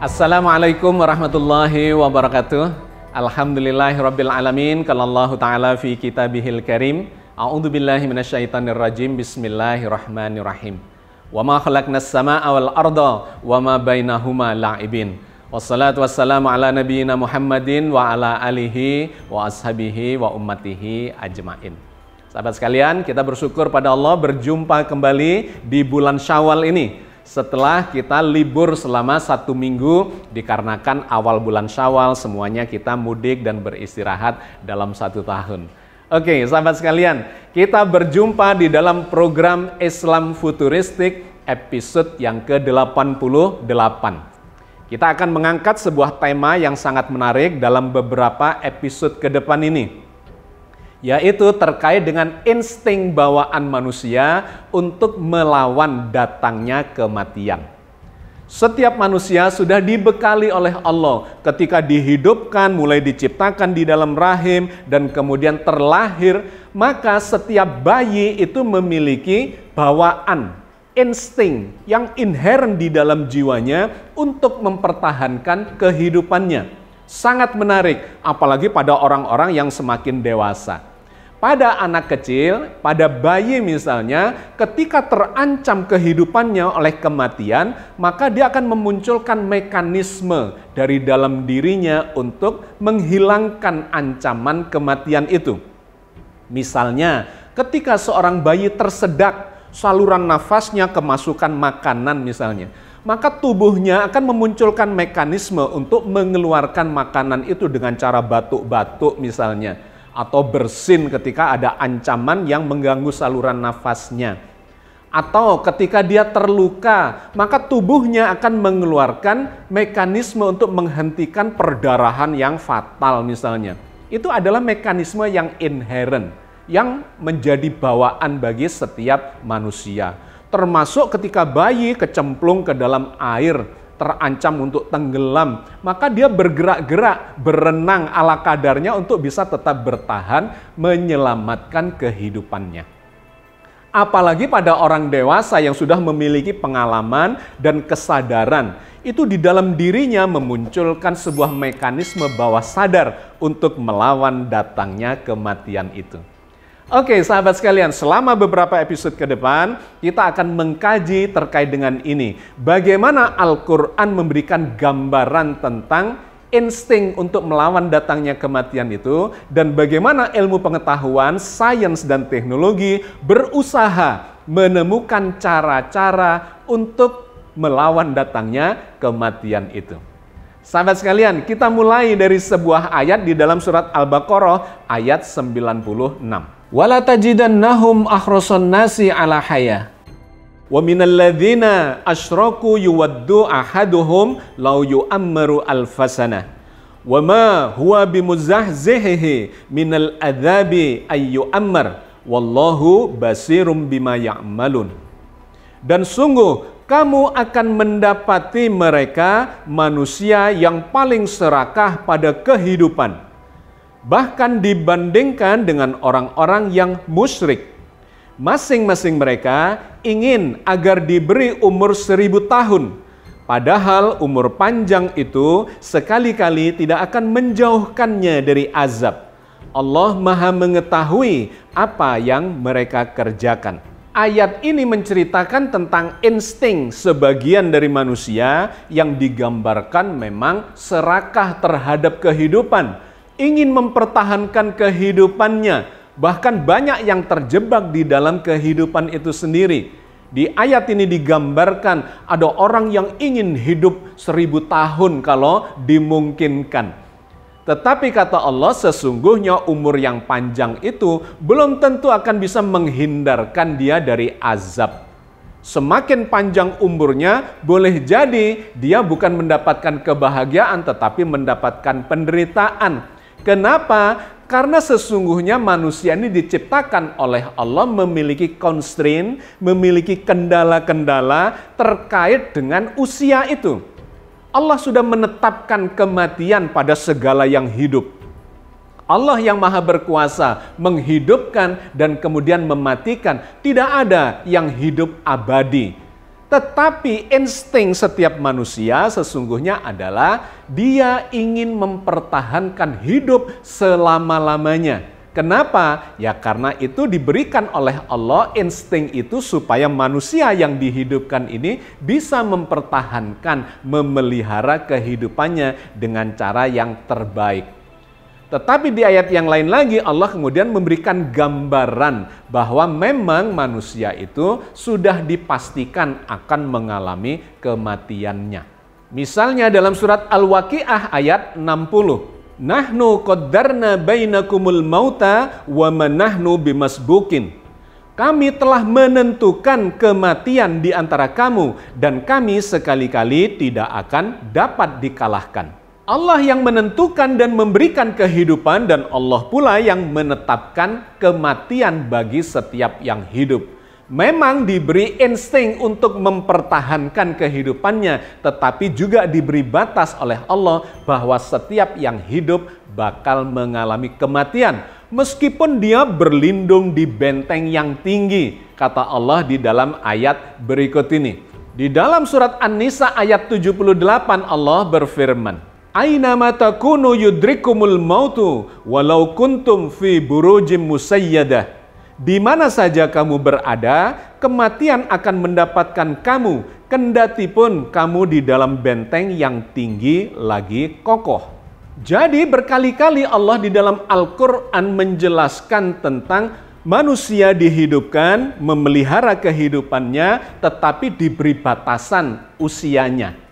Assalamualaikum warahmatullahi wabarakatuh. Alhamdulillahirabbil alamin. Qala Allah Ta'ala fi kitabihil karim. A'udzubillahi minasyaitonir rajim. Bismillahirrahmanirrahim. Wa ma khalaqnas samaa'a wal arda wa ma bainahuma la'ibin. Wassalatu wassalamu ala nabiyyina Muhammadin wa ala alihi wa ashabihi wa ummatihi ajmain. Sahabat sekalian, kita bersyukur pada Allah berjumpa kembali di bulan Syawal ini. Setelah kita libur selama 1 minggu dikarenakan awal bulan Syawal semuanya kita mudik dan beristirahat dalam 1 tahun. Oke, sahabat sekalian, kita berjumpa di dalam program Islam Futuristik episode yang ke-88. Kita akan mengangkat sebuah tema yang sangat menarik dalam beberapa episode ke depan ini, yaitu terkait dengan insting bawaan manusia untuk melawan datangnya kematian. Setiap manusia sudah dibekali oleh Allah ketika dihidupkan, mulai diciptakan di dalam rahim dan kemudian terlahir, maka setiap bayi itu memiliki bawaan, insting yang inherent di dalam jiwanya untuk mempertahankan kehidupannya. Sangat menarik, apalagi pada orang-orang yang semakin dewasa. Pada anak kecil, pada bayi misalnya, ketika terancam kehidupannya oleh kematian, maka dia akan memunculkan mekanisme dari dalam dirinya untuk menghilangkan ancaman kematian itu. Misalnya, ketika seorang bayi tersedak, saluran nafasnya kemasukan makanan misalnya, maka tubuhnya akan memunculkan mekanisme untuk mengeluarkan makanan itu dengan cara batuk-batuk misalnya, atau bersin ketika ada ancaman yang mengganggu saluran nafasnya. Atau ketika dia terluka, maka tubuhnya akan mengeluarkan mekanisme untuk menghentikan perdarahan yang fatal misalnya. Itu adalah mekanisme yang inherent, yang menjadi bawaan bagi setiap manusia. Termasuk ketika bayi kecemplung ke dalam air, terancam untuk tenggelam, maka dia bergerak-gerak, berenang ala kadarnya untuk bisa tetap bertahan, menyelamatkan kehidupannya. Apalagi pada orang dewasa yang sudah memiliki pengalaman dan kesadaran, itu di dalam dirinya memunculkan sebuah mekanisme bawah sadar untuk melawan datangnya kematian itu. Oke, sahabat sekalian, selama beberapa episode ke depan, kita akan mengkaji terkait dengan ini. Bagaimana Al-Quran memberikan gambaran tentang insting untuk melawan datangnya kematian itu, dan bagaimana ilmu pengetahuan, sains, dan teknologi berusaha menemukan cara-cara untuk melawan datangnya kematian itu. Sahabat sekalian, kita mulai dari sebuah ayat di dalam surat Al-Baqarah ayat 96. Wala tajidannahum akhrasan nasi ala haya wa minal ladzina asyraku yuwaddu ahaduhum law yu'ammaru alfasana wa ma huwa bimuzahzihihi minal adzabi ay yu'ammar wallahu basirum bima ya'malun. Dan sungguh kamu akan mendapati mereka manusia yang paling serakah pada kehidupan, bahkan dibandingkan dengan orang-orang yang musyrik. Masing-masing mereka ingin agar diberi umur 1000 tahun. Padahal umur panjang itu sekali-kali tidak akan menjauhkannya dari azab. Allah Maha mengetahui apa yang mereka kerjakan. Ayat ini menceritakan tentang insting sebagian dari manusia yang digambarkan memang serakah terhadap kehidupan, ingin mempertahankan kehidupannya, bahkan banyak yang terjebak di dalam kehidupan itu sendiri. Di ayat ini digambarkan ada orang yang ingin hidup 1000 tahun kalau dimungkinkan. Tetapi kata Allah, sesungguhnya umur yang panjang itu belum tentu akan bisa menghindarkan dia dari azab. Semakin panjang umurnya, boleh jadi dia bukan mendapatkan kebahagiaan tetapi mendapatkan penderitaan. Kenapa? Karena sesungguhnya manusia ini diciptakan oleh Allah memiliki constraint, memiliki kendala-kendala terkait dengan usia itu. Allah sudah menetapkan kematian pada segala yang hidup. Allah yang maha berkuasa menghidupkan dan kemudian mematikan. Tidak ada yang hidup abadi. Tetapi insting setiap manusia sesungguhnya adalah dia ingin mempertahankan hidup selama-lamanya. Kenapa? Ya karena itu diberikan oleh Allah insting itu supaya manusia yang dihidupkan ini bisa mempertahankan, memelihara kehidupannya dengan cara yang terbaik. Tetapi di ayat yang lain lagi Allah kemudian memberikan gambaran bahwa memang manusia itu sudah dipastikan akan mengalami kematiannya. Misalnya dalam surat Al-Waqi'ah ayat 60. Nahnu qaddarna bainakumul mauta wa manahnu bimasbukin. Kami telah menentukan kematian di antara kamu dan kami sekali-kali tidak akan dapat dikalahkan. Allah yang menentukan dan memberikan kehidupan dan Allah pula yang menetapkan kematian bagi setiap yang hidup. Memang diberi insting untuk mempertahankan kehidupannya, tetapi juga diberi batas oleh Allah bahwa setiap yang hidup bakal mengalami kematian. Meskipun dia berlindung di benteng yang tinggi, kata Allah di dalam ayat berikut ini. Di dalam surat An-Nisa ayat 78 Allah berfirman, Aina ma takunu yudrikumul mautu walau kuntum fi burujim musayyadah. Di mana saja kamu berada, kematian akan mendapatkan kamu, kendati pun kamu di dalam benteng yang tinggi lagi kokoh. Jadi berkali-kali Allah di dalam Al-Quran menjelaskan tentang manusia dihidupkan, memelihara kehidupannya, tetapi diberi batasan usianya.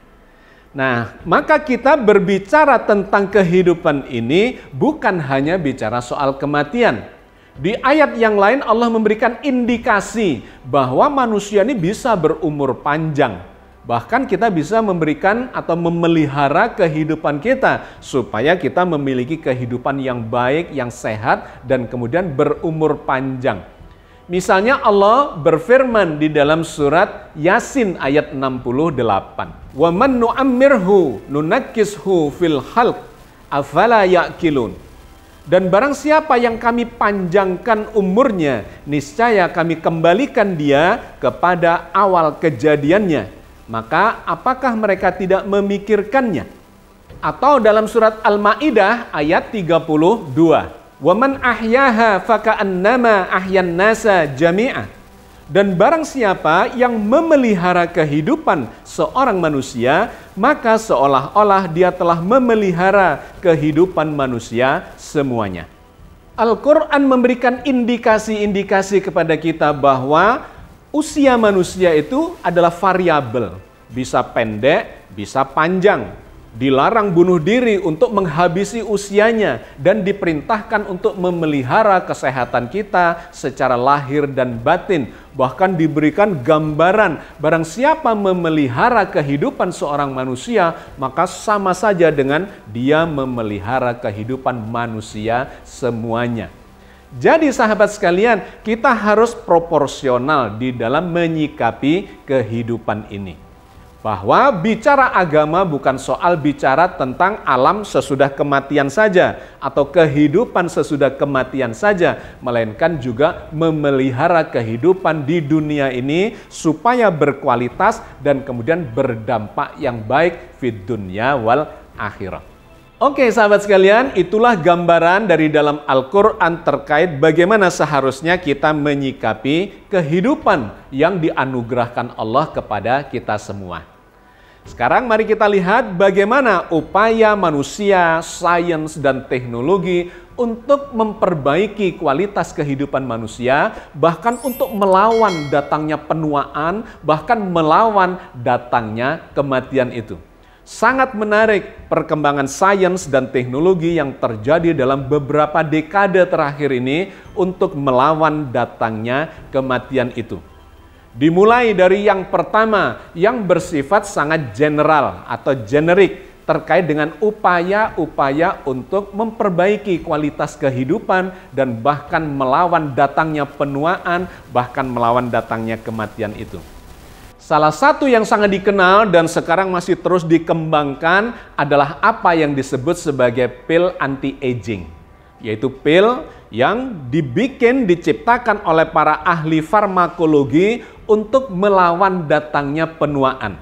Nah, maka kita berbicara tentang kehidupan ini bukan hanya bicara soal kematian. Di ayat yang lain Allah memberikan indikasi bahwa manusia ini bisa berumur panjang. Bahkan kita bisa memberikan atau memelihara kehidupan kita supaya kita memiliki kehidupan yang baik, yang sehat dan kemudian berumur panjang. Misalnya Allah berfirman di dalam surat Yasin ayat 68. Wa man nu'ammirhu nunakkishu fil khalq afala ya'qilun. Dan barang siapa yang kami panjangkan umurnya, niscaya kami kembalikan dia kepada awal kejadiannya. Maka apakah mereka tidak memikirkannya? Atau dalam surat Al-Maidah ayat 32. Wa man ahyaha faka'annama ahyan nasa jami'a. Dan barang siapa yang memelihara kehidupan seorang manusia, maka seolah-olah dia telah memelihara kehidupan manusia semuanya. Al-Quran memberikan indikasi-indikasi kepada kita bahwa usia manusia itu adalah variabel. Bisa pendek, bisa panjang. Dilarang bunuh diri untuk menghabisi usianya dan diperintahkan untuk memelihara kesehatan kita secara lahir dan batin. Bahkan diberikan gambaran barang siapa memelihara kehidupan seorang manusia, maka sama saja dengan dia memelihara kehidupan manusia semuanya. Jadi sahabat sekalian, kita harus proporsional di dalam menyikapi kehidupan ini. Bahwa bicara agama bukan soal bicara tentang alam sesudah kematian saja atau kehidupan sesudah kematian saja, melainkan juga memelihara kehidupan di dunia ini supaya berkualitas dan kemudian berdampak yang baik fid dunya wal akhirah. Oke sahabat sekalian, itulah gambaran dari dalam Al-Quran terkait bagaimana seharusnya kita menyikapi kehidupan yang dianugerahkan Allah kepada kita semua. Sekarang mari kita lihat bagaimana upaya manusia, sains, dan teknologi untuk memperbaiki kualitas kehidupan manusia, bahkan untuk melawan datangnya penuaan, bahkan melawan datangnya kematian itu. Sangat menarik perkembangan sains dan teknologi yang terjadi dalam beberapa dekade terakhir ini untuk melawan datangnya kematian itu. Dimulai dari yang pertama yang bersifat sangat general atau generik terkait dengan upaya-upaya untuk memperbaiki kualitas kehidupan dan bahkan melawan datangnya penuaan, bahkan melawan datangnya kematian itu. Salah satu yang sangat dikenal dan sekarang masih terus dikembangkan adalah apa yang disebut sebagai pil anti-aging, yaitu pil yang diciptakan oleh para ahli farmakologi untuk melawan datangnya penuaan.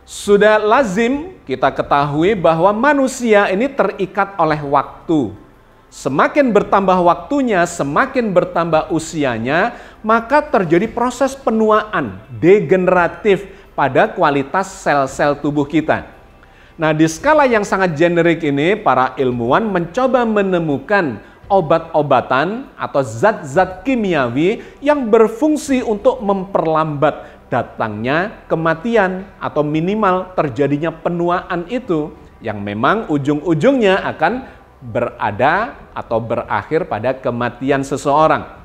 Sudah lazim kita ketahui bahwa manusia ini terikat oleh waktu. Semakin bertambah waktunya, semakin bertambah usianya, maka terjadi proses penuaan degeneratif pada kualitas sel-sel tubuh kita. Nah, di skala yang sangat generik ini, para ilmuwan mencoba menemukan obat-obatan atau zat-zat kimiawi yang berfungsi untuk memperlambat datangnya kematian atau minimal terjadinya penuaan itu, yang memang ujung-ujungnya akan berada atau berakhir pada kematian seseorang.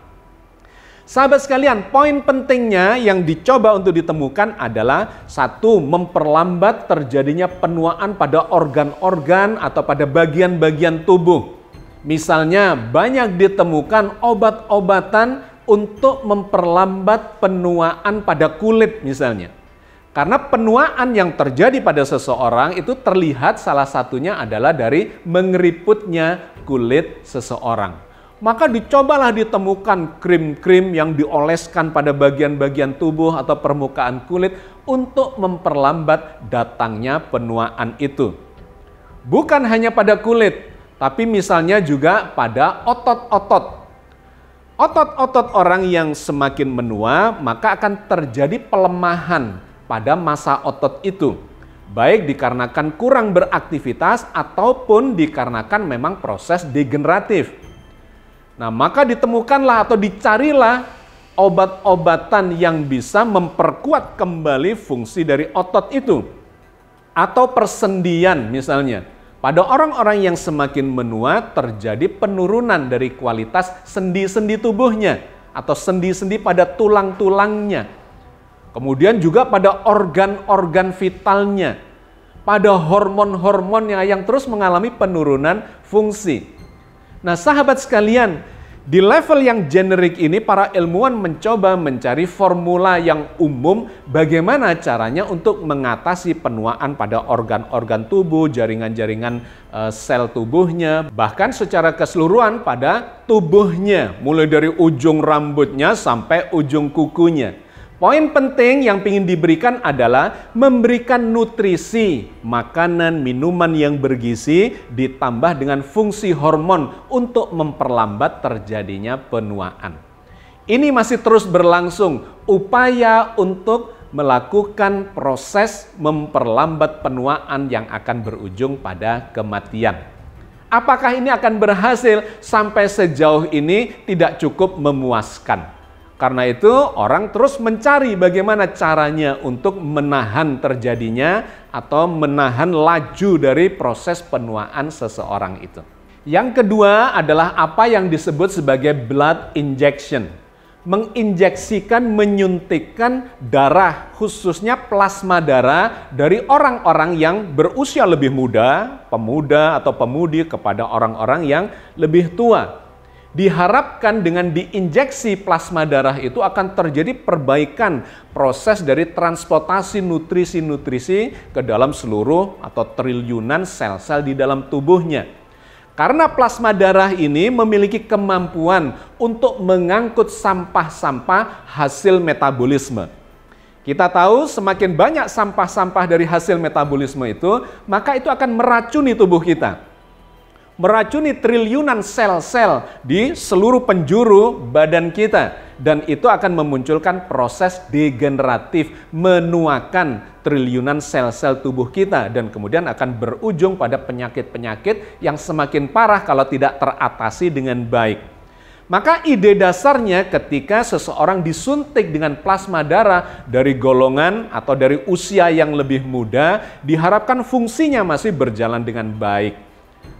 Sahabat sekalian, poin pentingnya yang dicoba untuk ditemukan adalah satu, memperlambat terjadinya penuaan pada organ-organ atau pada bagian-bagian tubuh. Misalnya banyak ditemukan obat-obatan untuk memperlambat penuaan pada kulit misalnya. Karena penuaan yang terjadi pada seseorang itu terlihat salah satunya adalah dari mengeriputnya kulit seseorang. Maka dicobalah ditemukan krim-krim yang dioleskan pada bagian-bagian tubuh atau permukaan kulit untuk memperlambat datangnya penuaan itu. Bukan hanya pada kulit, tapi misalnya juga pada otot-otot. Otot-otot orang yang semakin menua, maka akan terjadi pelemahan pada masa otot itu, baik dikarenakan kurang beraktivitas ataupun dikarenakan memang proses degeneratif. Nah, maka ditemukanlah atau dicarilah obat-obatan yang bisa memperkuat kembali fungsi dari otot itu. Atau persendian misalnya. Pada orang-orang yang semakin menua terjadi penurunan dari kualitas sendi-sendi tubuhnya atau sendi-sendi pada tulang-tulangnya. Kemudian juga pada organ-organ vitalnya, pada hormon-hormonnya yang terus mengalami penurunan fungsi. Nah, sahabat sekalian, di level yang generik ini para ilmuwan mencoba mencari formula yang umum bagaimana caranya untuk mengatasi penuaan pada organ-organ tubuh, jaringan-jaringan sel tubuhnya, bahkan secara keseluruhan pada tubuhnya, mulai dari ujung rambutnya sampai ujung kukunya. Poin penting yang ingin diberikan adalah memberikan nutrisi, makanan, minuman yang bergizi ditambah dengan fungsi hormon untuk memperlambat terjadinya penuaan. Ini masih terus berlangsung upaya untuk melakukan proses memperlambat penuaan yang akan berujung pada kematian. Apakah ini akan berhasil? Sampai sejauh ini tidak cukup memuaskan. Karena itu orang terus mencari bagaimana caranya untuk menahan terjadinya atau menahan laju dari proses penuaan seseorang itu. Yang kedua adalah apa yang disebut sebagai blood injection. Menginjeksikan, menyuntikkan darah, khususnya plasma darah dari orang-orang yang berusia lebih muda, pemuda atau pemudi kepada orang-orang yang lebih tua. Diharapkan dengan diinjeksi plasma darah itu akan terjadi perbaikan proses dari transportasi nutrisi-nutrisi ke dalam seluruh atau triliunan sel-sel di dalam tubuhnya. Karena plasma darah ini memiliki kemampuan untuk mengangkut sampah-sampah hasil metabolisme. Kita tahu semakin banyak sampah-sampah dari hasil metabolisme itu, maka itu akan meracuni tubuh kita. Meracuni triliunan sel-sel di seluruh penjuru badan kita. Dan itu akan memunculkan proses degeneratif, menuakan triliunan sel-sel tubuh kita. Dan kemudian akan berujung pada penyakit-penyakit yang semakin parah kalau tidak teratasi dengan baik. Maka ide dasarnya ketika seseorang disuntik dengan plasma darah dari golongan atau dari usia yang lebih muda, diharapkan fungsinya masih berjalan dengan baik.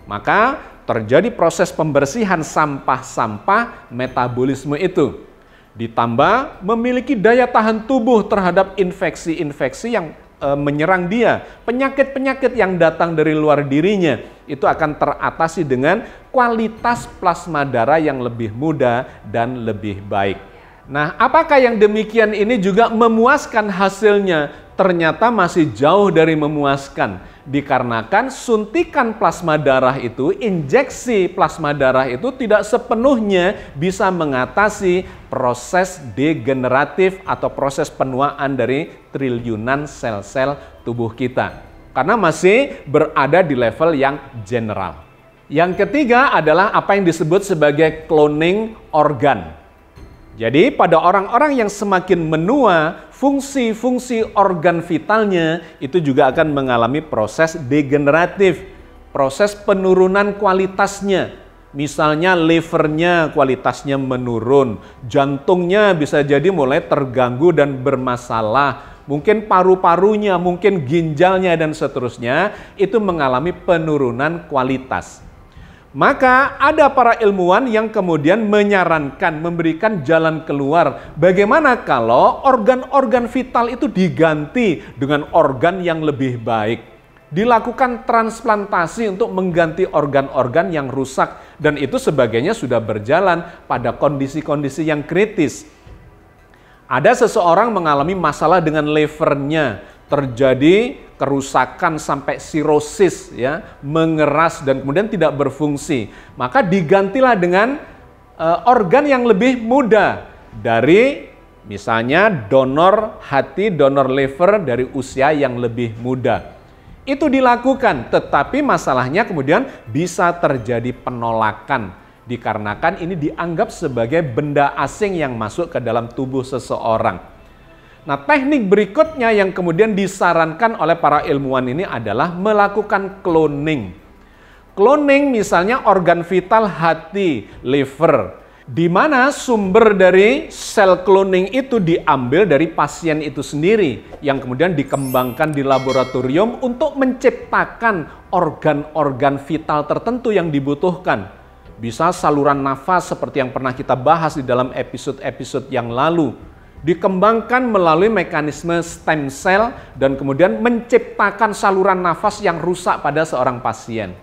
Maka terjadi proses pembersihan sampah-sampah metabolisme itu. Ditambah memiliki daya tahan tubuh terhadap infeksi-infeksi yang menyerang dia. Penyakit-penyakit yang datang dari luar dirinya itu akan teratasi dengan kualitas plasma darah yang lebih muda dan lebih baik. Nah, apakah yang demikian ini juga memuaskan hasilnya? ternyata masih jauh dari memuaskan. Dikarenakan suntikan plasma darah itu, injeksi plasma darah itu tidak sepenuhnya bisa mengatasi proses degeneratif atau proses penuaan dari triliunan sel-sel tubuh kita. Karena masih berada di level yang general. Yang ketiga adalah apa yang disebut sebagai cloning organ. Jadi pada orang-orang yang semakin menua, fungsi-fungsi organ vitalnya itu juga akan mengalami proses degeneratif, proses penurunan kualitasnya. Misalnya livernya kualitasnya menurun, jantungnya bisa jadi mulai terganggu dan bermasalah, mungkin paru-parunya, mungkin ginjalnya dan seterusnya itu mengalami penurunan kualitas. Maka ada para ilmuwan yang kemudian menyarankan, memberikan jalan keluar. Bagaimana kalau organ-organ vital itu diganti dengan organ yang lebih baik? Dilakukan transplantasi untuk mengganti organ-organ yang rusak. Dan itu sebagainya sudah berjalan pada kondisi-kondisi yang kritis. Ada seseorang mengalami masalah dengan livernya, terjadi kerusakan sampai sirosis, ya, mengeras dan kemudian tidak berfungsi. Maka digantilah dengan organ yang lebih muda dari misalnya donor hati, donor liver dari usia yang lebih muda. Itu dilakukan, tetapi masalahnya kemudian bisa terjadi penolakan. Dikarenakan ini dianggap sebagai benda asing yang masuk ke dalam tubuh seseorang. Nah, teknik berikutnya yang kemudian disarankan oleh para ilmuwan ini adalah melakukan cloning. Cloning misalnya organ vital hati, liver, di mana sumber dari sel cloning itu diambil dari pasien itu sendiri yang kemudian dikembangkan di laboratorium untuk menciptakan organ-organ vital tertentu yang dibutuhkan. Bisa saluran nafas seperti yang pernah kita bahas di dalam episode-episode yang lalu. Dikembangkan melalui mekanisme stem cell dan kemudian menciptakan saluran nafas yang rusak pada seorang pasien.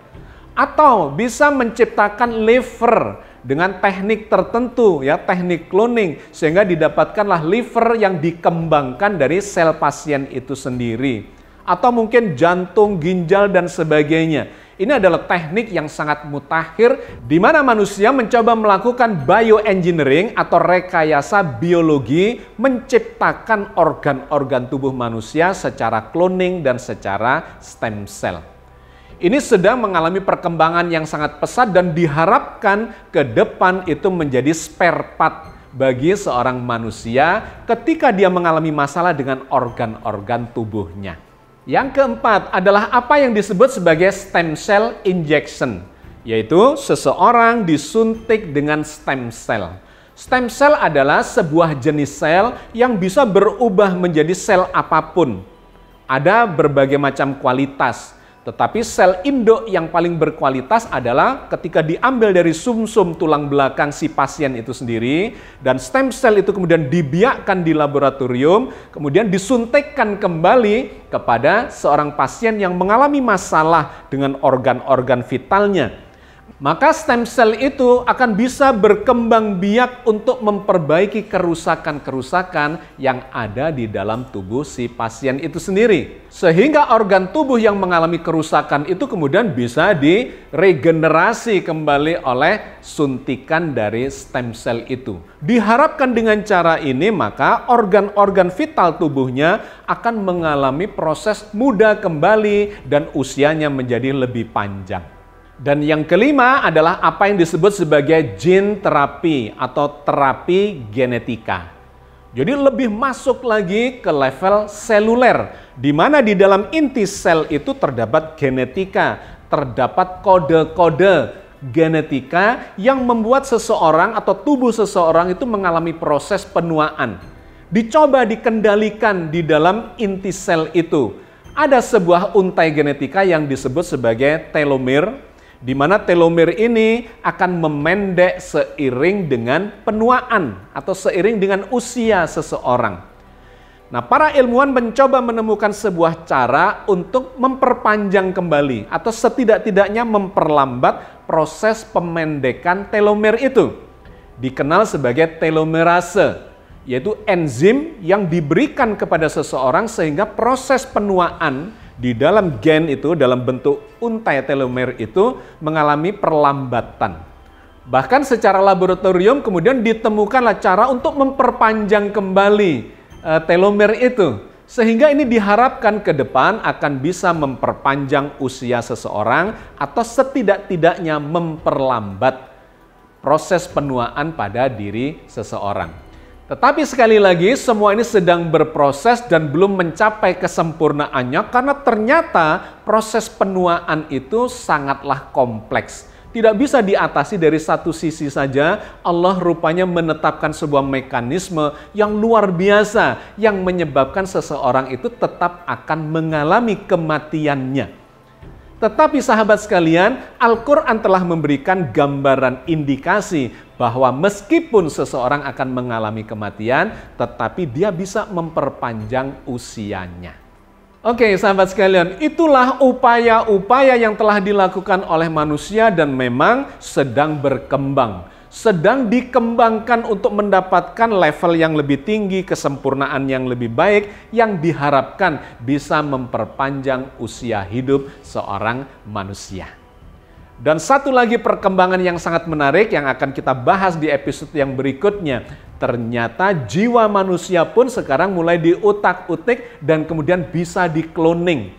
Atau bisa menciptakan liver dengan teknik tertentu, ya, teknik cloning, sehingga didapatkanlah liver yang dikembangkan dari sel pasien itu sendiri. Atau mungkin jantung, ginjal, dan sebagainya. Ini adalah teknik yang sangat mutakhir di mana manusia mencoba melakukan bioengineering atau rekayasa biologi menciptakan organ-organ tubuh manusia secara cloning dan secara stem cell. Ini sedang mengalami perkembangan yang sangat pesat dan diharapkan ke depan itu menjadi spare part bagi seorang manusia ketika dia mengalami masalah dengan organ-organ tubuhnya. Yang keempat adalah apa yang disebut sebagai stem cell injection, yaitu seseorang disuntik dengan stem cell. Stem cell adalah sebuah jenis sel yang bisa berubah menjadi sel apapun. Ada berbagai macam kualitas, tetapi sel induk yang paling berkualitas adalah ketika diambil dari sumsum tulang belakang si pasien itu sendiri, dan stem cell itu kemudian dibiakkan di laboratorium, kemudian disuntikkan kembali kepada seorang pasien yang mengalami masalah dengan organ-organ vitalnya. Maka stem cell itu akan bisa berkembang biak untuk memperbaiki kerusakan-kerusakan yang ada di dalam tubuh si pasien itu sendiri. Sehingga organ tubuh yang mengalami kerusakan itu kemudian bisa diregenerasi kembali oleh suntikan dari stem cell itu. Diharapkan dengan cara ini maka organ-organ vital tubuhnya akan mengalami proses muda kembali dan usianya menjadi lebih panjang. Dan yang kelima adalah apa yang disebut sebagai gene terapi atau terapi genetika. Jadi lebih masuk lagi ke level seluler, di mana di dalam inti sel itu terdapat genetika, terdapat kode-kode genetika yang membuat seseorang atau tubuh seseorang itu mengalami proses penuaan. Dicoba dikendalikan di dalam inti sel itu. Ada sebuah untai genetika yang disebut sebagai telomer, di mana telomer ini akan memendek seiring dengan penuaan atau seiring dengan usia seseorang. Nah, para ilmuwan mencoba menemukan sebuah cara untuk memperpanjang kembali atau setidak-tidaknya memperlambat proses pemendekan telomer itu. Dikenal sebagai telomerase. yaitu enzim yang diberikan kepada seseorang sehingga proses penuaan di dalam gen itu, dalam bentuk untai telomer itu mengalami perlambatan. Bahkan secara laboratorium kemudian ditemukanlah cara untuk memperpanjang kembali telomer itu. Sehingga ini diharapkan ke depan akan bisa memperpanjang usia seseorang atau setidak-tidaknya memperlambat proses penuaan pada diri seseorang. Tetapi sekali lagi semua ini sedang berproses dan belum mencapai kesempurnaannya karena ternyata proses penuaan itu sangatlah kompleks. Tidak bisa diatasi dari satu sisi saja. Allah rupanya menetapkan sebuah mekanisme yang luar biasa yang menyebabkan seseorang itu tetap akan mengalami kematiannya. Tetapi sahabat sekalian, Al-Quran telah memberikan gambaran indikasi bahwa meskipun seseorang akan mengalami kematian, tetapi dia bisa memperpanjang usianya. Oke, sahabat sekalian, itulah upaya-upaya yang telah dilakukan oleh manusia dan memang sedang berkembang. Sedang dikembangkan untuk mendapatkan level yang lebih tinggi, kesempurnaan yang lebih baik, yang diharapkan bisa memperpanjang usia hidup seorang manusia. Dan satu lagi perkembangan yang sangat menarik yang akan kita bahas di episode yang berikutnya. Ternyata jiwa manusia pun sekarang mulai diutak-utik dan kemudian bisa dikloning.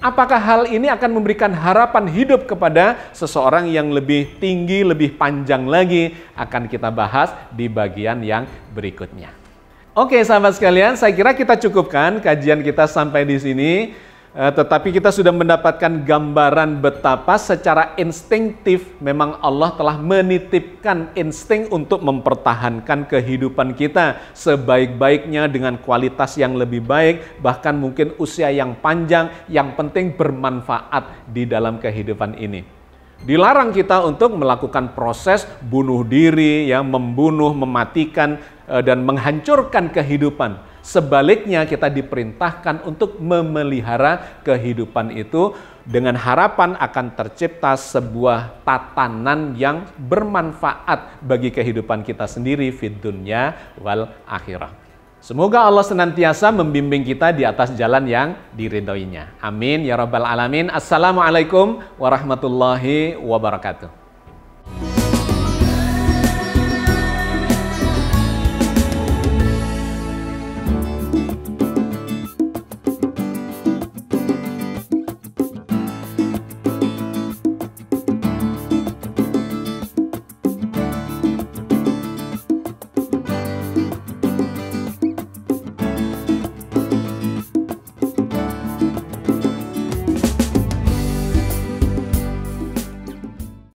Apakah hal ini akan memberikan harapan hidup kepada seseorang yang lebih tinggi, lebih panjang lagi? Akan kita bahas di bagian yang berikutnya. Oke sahabat sekalian, saya kira kita cukupkan kajian kita sampai di sini. Tetapi kita sudah mendapatkan gambaran betapa secara instinktif memang Allah telah menitipkan insting untuk mempertahankan kehidupan kita sebaik-baiknya dengan kualitas yang lebih baik, bahkan mungkin usia yang panjang, yang penting bermanfaat di dalam kehidupan ini. Dilarang kita untuk melakukan proses bunuh diri, ya, membunuh, mematikan, dan menghancurkan kehidupan. Sebaliknya kita diperintahkan untuk memelihara kehidupan itu dengan harapan akan tercipta sebuah tatanan yang bermanfaat bagi kehidupan kita sendiri fid dunya wal akhirah. Semoga Allah senantiasa membimbing kita di atas jalan yang diridhoinya. Amin ya rabbal alamin. Assalamualaikum warahmatullahi wabarakatuh.